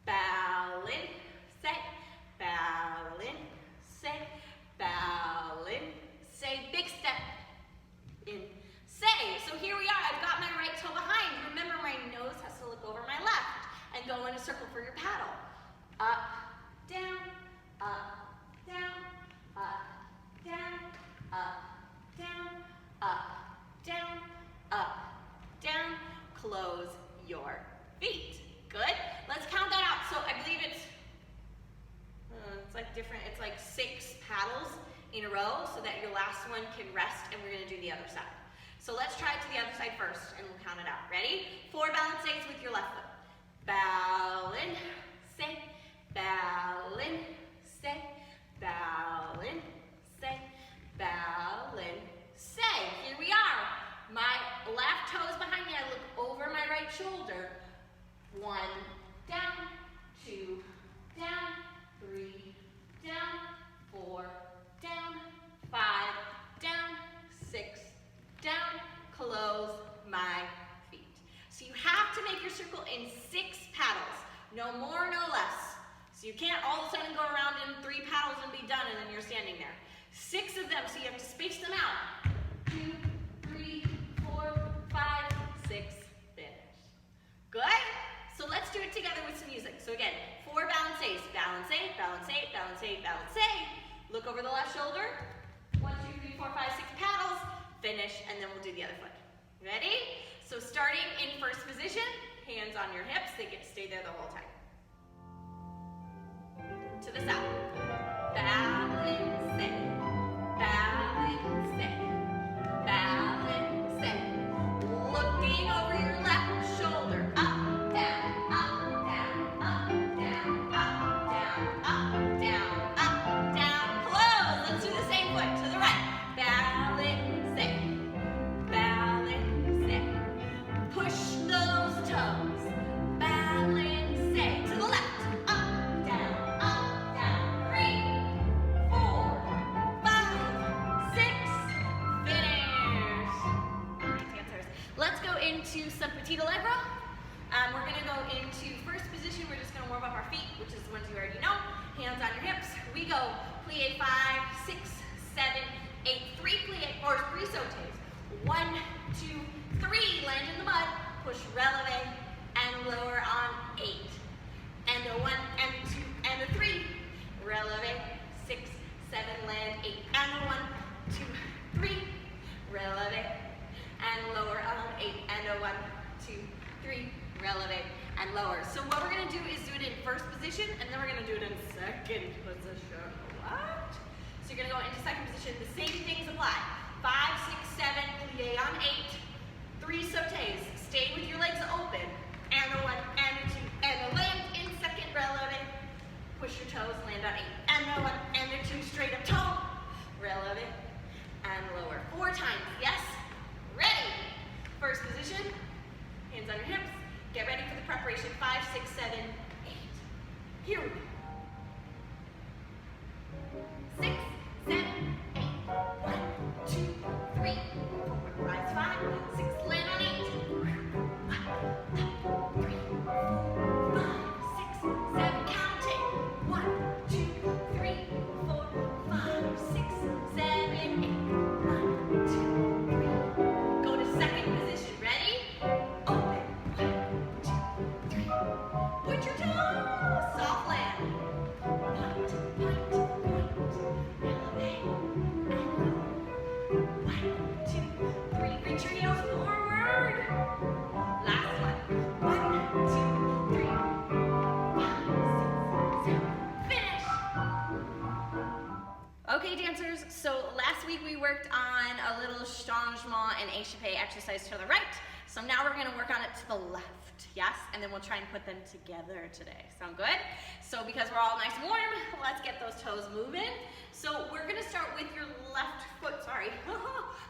[SPEAKER 1] Balance, big step, in, say. So here we are, I've got my right toe behind. Remember, my nose has to look over my left and go in a circle for your paddle. Up, down, up, down, up, down, up, down, up, down, up, down. Close your feet. Good. Let's count that out. So I believe it's like different. It's like 6 paddles in a row so that your last one can rest, and we're going to do the other side. So let's try it to the other side first and we'll count it out. Ready? 4 balancés with your left foot. Balance, balance, balance, balance. Here we are. My left toe is behind me. I look over my right shoulder. 1, down, 2, down, 3, down, 4, down, 5, down, 6, down, close my feet. So you have to make your circle in 6 paddles, no more, no less. So you can't all of a sudden go around in 3 paddles and be done and then you're standing there. 6 of them, so you have to space them out. 2, 3, 4, 5, 6, finish. Good? So let's do it together with some music. So again, 4 balancés. Balancé, balancé, balancé, balancé. Look over the left shoulder. 1, 2, 3, 4, 5, 6 paddles. Finish, and then we'll do the other foot. Ready? So starting in first position, hands on your hips. They get to stay there the whole time. To the side. Balancé, balancé, balancé. Looking over your left shoulder. Up. Into some petit allegro. We're going to go into first position. We're just going to warm up our feet, which is the ones you already know. Hands on your hips. We go plie 5, 6, 7, 8, 3 plie, or 3 sautés. 1, 2, 3. Land in the mud. Push releve and lower on 8. and a 1, and a 2, and a 3. Releve, 6, 7, land, 8, and a 1, 2, 3. Releve, and lower on 8, and a 1, 2, 3. Releve, and lower. So what we're gonna do is do it in first position, and then we're gonna do it in second position. What? So you're gonna go into second position. The same things apply. 5, 6, 7, plie on 8. 3 sautés. Stay with your legs open. And a 1, and a 2, and a land in second. Releve. Push your toes, land on 8. And a 1, and a 2, straight up tall. Releve, and lower. 4 times. Yes? Ready? First position. Hands on your hips. Get ready for the preparation. 5, 6, 7, 8. Here we go. 6, 7, 8. 1, 2, 3. Forward rise 5, 6, land on 8. 1, 3, 4, 5, 6, 7. Counting. 1, 2, 3, 4, 5, 6, 7, 8. 1, 2, 3. Go to second position. Ready? Open. 1, 2, 3. Point your toes. Soft land. Point, point, point. Elevate and lower. 1, 2, 3. Reach your heels forward. Last one. 1, 2, 3. 5, 6, 7. Finish. Okay, dancers. So last week we worked on a little changement and échappé exercise to the right. So now we're going to work on it to the left. Yes? And then we'll try and put them together today. Sound good? So because we're all nice and warm, let's get those toes moving. So we're going to start with your left foot, sorry,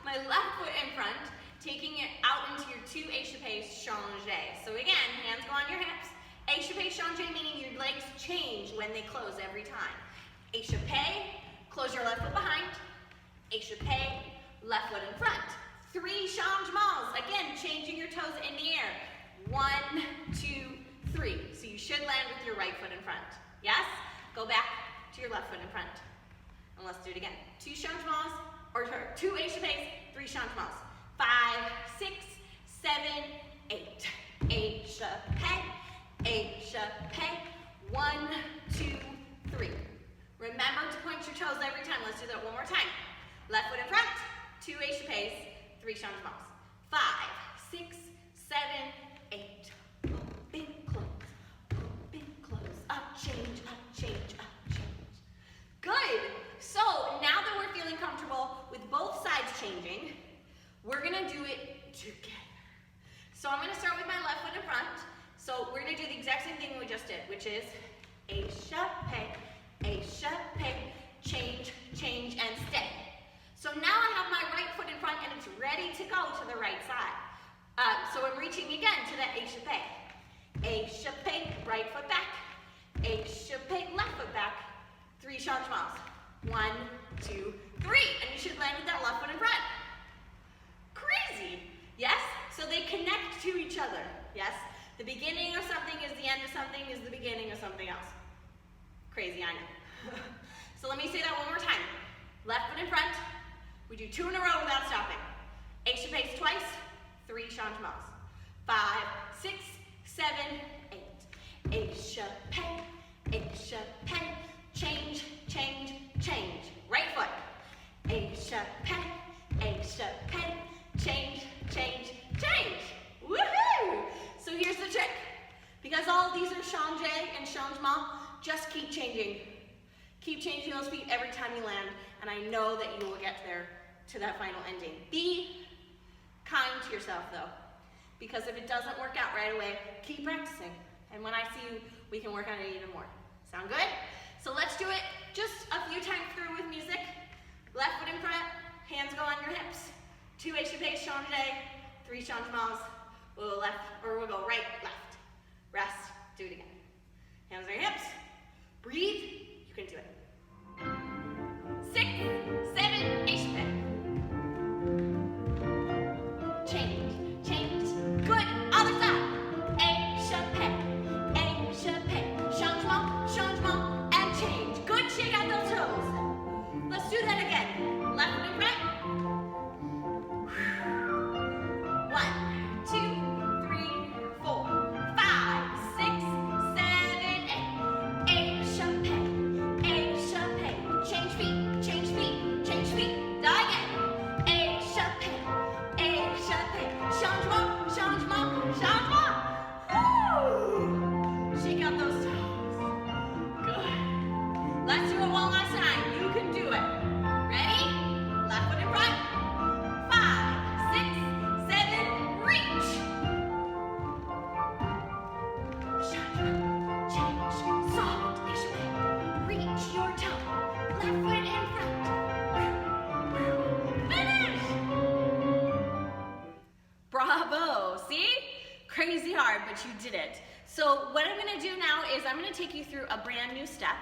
[SPEAKER 1] my left foot in front, taking it out into your 2 échappés changé. So again, hands go on your hips. Échappé changé meaning your legs change when they close every time. Échappé, close your left foot behind. Échappé, left foot in front. 3 changements, again, changing your toes in the air. 1, 2, 3. So you should land with your right foot in front. Yes? Go back to your left foot in front. And let's do it again. 2 changements, or 2 échappés, 3 changements. 5, 6, 7, 8. Échappé, échappé. 1, 2, 3. Remember to point your toes every time. Let's do that one more time. Left foot in front, 2 échappés, 3 changements. 5, 6, 7, 8. Open, close, up, change, up, change, up, change. Good. So now that we're feeling comfortable with both sides changing, we're gonna do it together. So I'm gonna start with my left foot in front. So we're gonna do the exact same thing we just did, which is échappé, échappé, change, change, and stay. So now I have my right foot in front and it's ready to go to the right side. So I'm reaching again to that échappé. Échappé, right foot back. Échappé, left foot back. 3 changements. 1, 2, 3. And you should land with that left foot in front. Crazy. Yes? So they connect to each other. Yes? The beginning of something is the end of something is the beginning of something else. Crazy, I know. So let me say that one more time. Left foot in front. We do 2 in a row without stopping. Échappés twice. 3 changements. 5, 6, 7, 8. Échappé, échappé, change, change, change. Right foot. Échappé, échappé, change, change, change. Woohoo! So here's the trick. Because all of these are changé and changement, just keep changing. Keep changing those feet every time you land, and I know that you will get there to that final ending. Be kind to yourself though, because if it doesn't work out right away, keep practicing. And when I see you, we can work on it even more. Sound good? So let's do it just a few times through with music. Left foot in front, hands go on your hips. 2 échappés changé, 3 changements. We'll go left, or we'll go right, left. Rest, do it again. Hands on your hips. Breathe, you can do it. 6, 7, échappé. Change, change. Good. Other side. Échappé, échappé. Changement, changement, and change. Good. Shake out those toes. Let's do that again. Left foot in front. 1, 2, 3, 4, 5, 6, 7, 8. other foot in front. Finish! Bravo, see? Crazy hard, but you did it. So what I'm gonna do now is I'm gonna take you through a brand new step,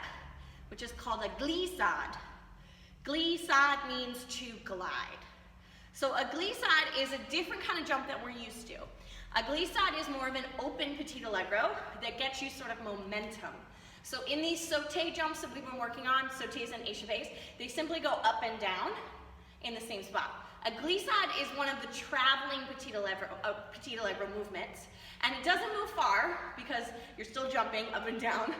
[SPEAKER 1] which is called a glissade. Glissade means to glide. So a glissade is a different kind of jump that we're used to. A glissade is more of an open petit allegro that gets you sort of momentum. So in these sauté jumps that we've been working on, sautés and échappés, they simply go up and down in the same spot. A glissade is one of the traveling petit allegro movements, and it doesn't move far because you're still jumping up and down,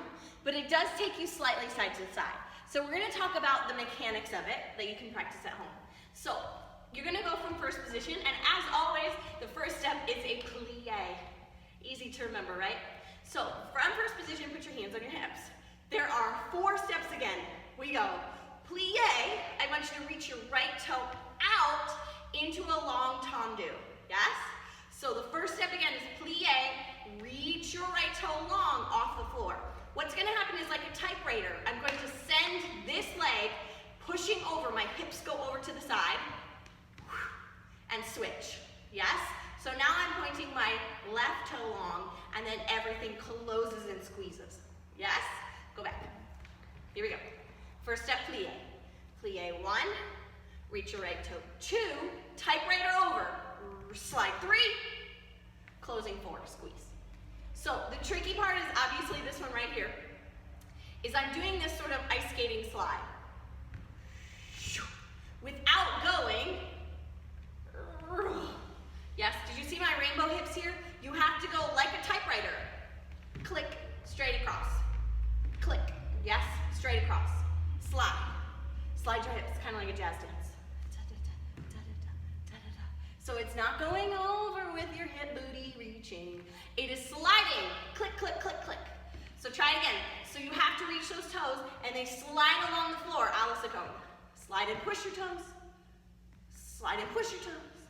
[SPEAKER 1] but it does take you slightly side to side. So we're going to talk about the mechanics of it that you can practice at home. So you're going to go from first position, and as always, the first step is a plie. Easy to remember, right? So from first position, put your hands on your hips. There are 4 steps again. We go plie. I want you to reach your right toe out into a long tendu. Yes? So the first step again is plie. Reach your right toe long off the floor. What's going to happen is like a typewriter. I'm going to send this leg pushing over. My hips go over to the side and switch. Yes? So now I'm pointing my left toe long, and then everything closes and squeezes. Yes? Go back. Here we go. First step, plie. Plie 1, reach your right toe 2, typewriter over, slide 3, closing 4, squeeze. So the tricky part is obviously this one right here, is I'm doing this sort of ice skating slide. Without going, yes, did you see my rainbow hips here? You have to go like a typewriter. Click, straight across. Click, yes, straight across. Slide. Slide your hips, kind of like a jazz dance. So it's not going over with your hip booty reaching. It is sliding. Click, click, click, click. So try it again. So you have to reach those toes, and they slide along the floor, a la Saucony. Slide and push your toes. Slide and push your toes.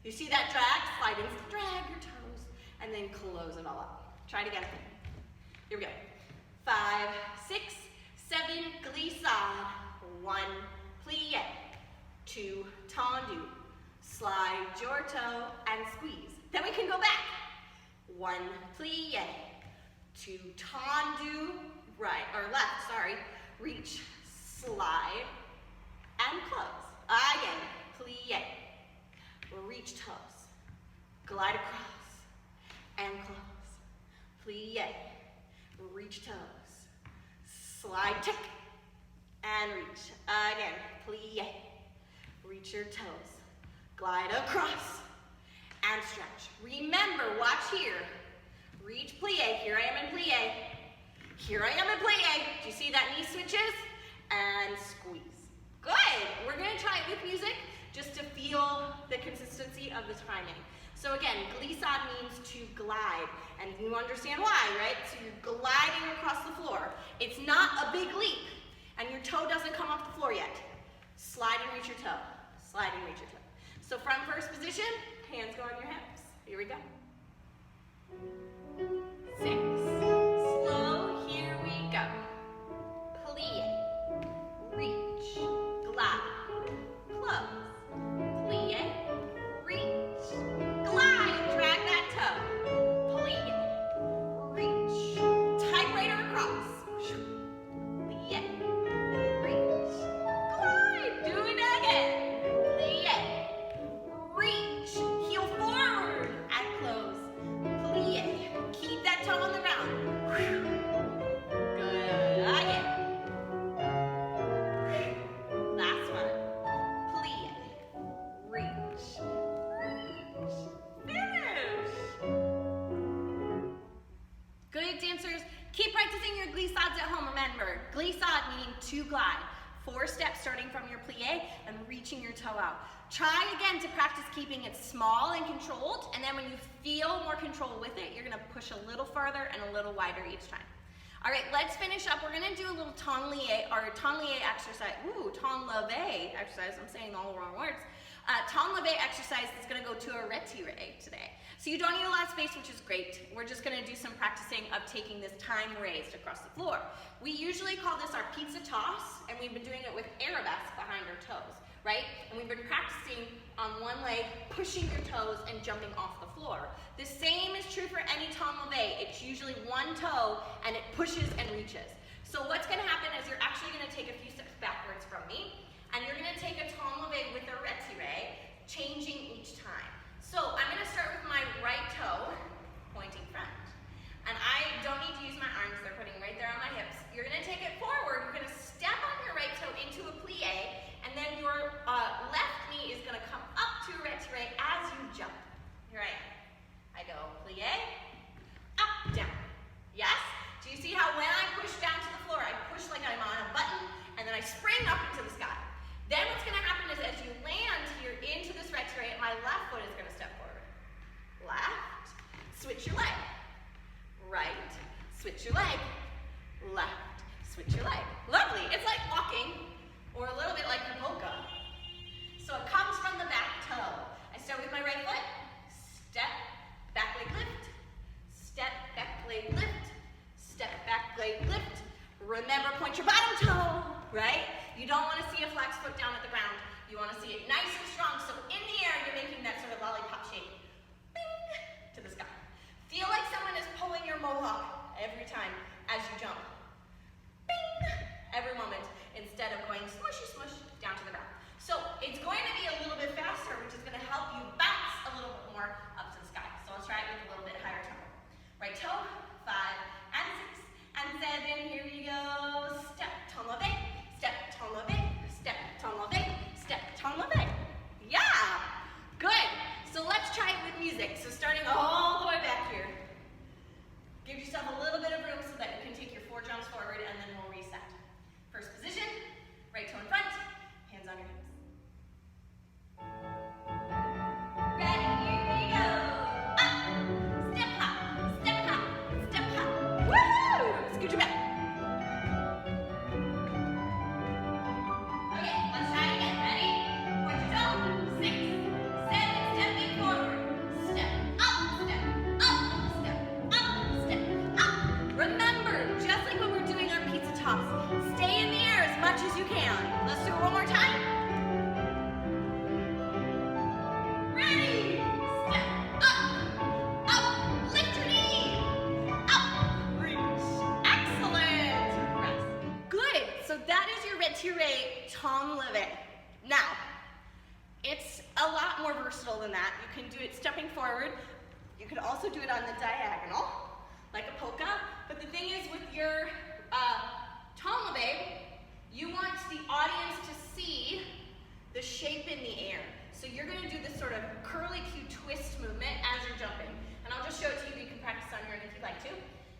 [SPEAKER 1] You see that drag? Slide and drag your toes, and then close it all up. Try it again. Here we go. 5, 6, 7, glissade. 1, plie. 2, tendu. Slide your toe and squeeze. Then we can go back. 1, plie. 2, tendu. Right, or left, sorry. Reach, slide, and close. Again, plie. Reach toes. Glide across and close. Plie. Reach toes. Slide, tick, and reach. Again, plie. Reach your toes. Glide across and stretch. Remember, watch here. Reach plie. Here I am in plie. Here I am in plie. Do you see that knee switches? And squeeze. Good. We're going to try it with music just to feel the consistency of the timing. So again, glissade means to glide, and you understand why, right? So you're gliding across the floor. It's not a big leap, and your toe doesn't come off the floor yet. Slide and reach your toe. Slide and reach your toe. So from first position, hands go on your hips. Here we go. 6. Slow, here we go. Plie. Reach. Glide. Close. Plie. Reach. Glide. Drag that toe. Plie. Reach. Typewriter across. Plie. Reach. Glide. Do it again. Plie. Reach. Heel forward and close. Plie. Keep that toe on the ground. Good. Again. Last one. Plie. Reach. Reach. Finish. Good dancers. Keep practicing your glissades at home. Remember, glissade meaning to glide. 4 steps starting from your plie and reaching your toe out. Try again to practice keeping it small and controlled, and then when you feel more control with it, you're gonna push a little farther and a little wider each time. All right, let's finish up. We're gonna do a little temps lié, or temps lié exercise. Ooh, temps levé exercise. I'm saying all the wrong words. Temps levé exercise is going to go to a retiré today. So you don't need a lot of space, which is great. We're just going to do some practicing of taking this time raised across the floor. We usually call this our pizza toss, and we've been doing it with arabesque behind our toes, right? And we've been practicing on one leg, pushing your toes and jumping off the floor. The same is true for any temps levé. It's usually one toe, and it pushes and reaches. So what's going to happen is you're actually going to take a few steps backwards from me, and you're going to take a temps levé with a retiré, changing each time. So I'm going to start with my right toe, pointing front. And I don't need to use my arms, they're putting right there on my hips. You're going to take it forward, you're going to step on your right toe into a plie, and then your left knee is going to come up to a retiré as you jump. Here I am. I go plie, up, down. Yes? Do you see how when I push down to the floor, I push like I'm on a button, and then I spring up into the sky. Then what's going to happen is as you land here into this retiré, my left foot is going to step forward. Left, switch your leg. Right, switch your leg. Left, switch your leg. Lovely. It's like walking, or a little bit like the polka. So it comes from the back toe. I start with my right foot. Step, back leg lift. Step, back leg lift. Step, back leg lift. Remember, point your bottom toe, right? You don't want to see a flex foot down at the ground. You want to see it nice and strong. So in the air, you're making that sort of lollipop shape. Bing, to the sky. Feel like someone is pulling your mohawk every time as you jump. Bing, every moment, instead of going smushy smush down to the ground. So it's going to be a little bit faster, which is going to help you bounce a little bit more up to the sky. So let's try it with a little bit higher tempo. Right toe, 5 and 6 and 7. Here we go. Step, temps levé. Step, temps levé. Step, temps levé. Step, temps levé. Yeah, good. So let's try it with music. So starting all the way back here. Give yourself a little bit of room so that you can take your 4 jumps forward, and then we'll reset. First position, right toe in front, hands on your hips. Ready, here we go. Up, step hop, step hop, step hop. Woohoo! Scoot your back. Okay, let's try it again. Ready? Point your toe. 6, 7, stepping forward. Step up, step up, step up, step up. Remember, just like when we're doing our pizza toss, stay in the air as much as you can. Let's do it one more time. Ready? Step up, lift your knee, up, reach. Excellent. Rest. Good. So that is your retiré temps levé. Now, it's a lot more versatile than that. You can do it stepping forward. You could also do it on the diagonal, like a polka. But the thing is, with your temps levé, you want the audience to see the shape in the air. So you're going to do this sort of curly-Q twist movement as you're jumping. And I'll just show it to you. You can practice on your own if you'd like to.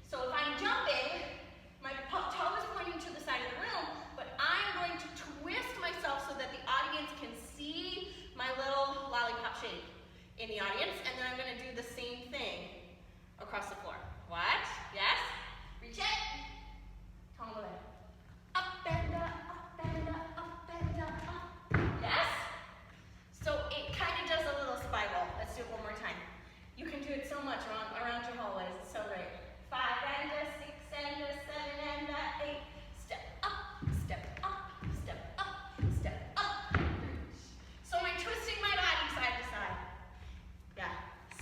[SPEAKER 1] So if I'm jumping, my toe is pointing to the side of the room, but I'm going to twist myself so that the audience can see my little lollipop shape in the audience. And then I'm going to do the same thing across the floor. What? Yes? Reach it. Temps levé. Up and up, up and up, up and up, up. Yes? So it kind of does a little spiral. Let's do it one more time. You can do it so much around your hallways. It's so great. 5 and a 6 and a 7 and a 8. Step up, step up, step up, step up. Reach. So I'm twisting my body side to side. Yeah,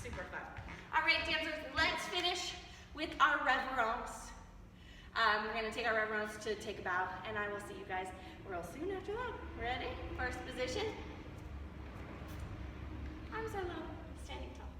[SPEAKER 1] super fun. All right, dancers, let's finish with our reverence. We're going to take our reverence to take a bow, and I will see you guys real soon after that. Ready? First position. Arms are low, standing tall.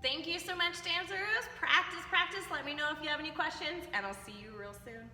[SPEAKER 1] Thank you so much, dancers. Practice, practice. Let me know if you have any questions, and I'll see you real soon.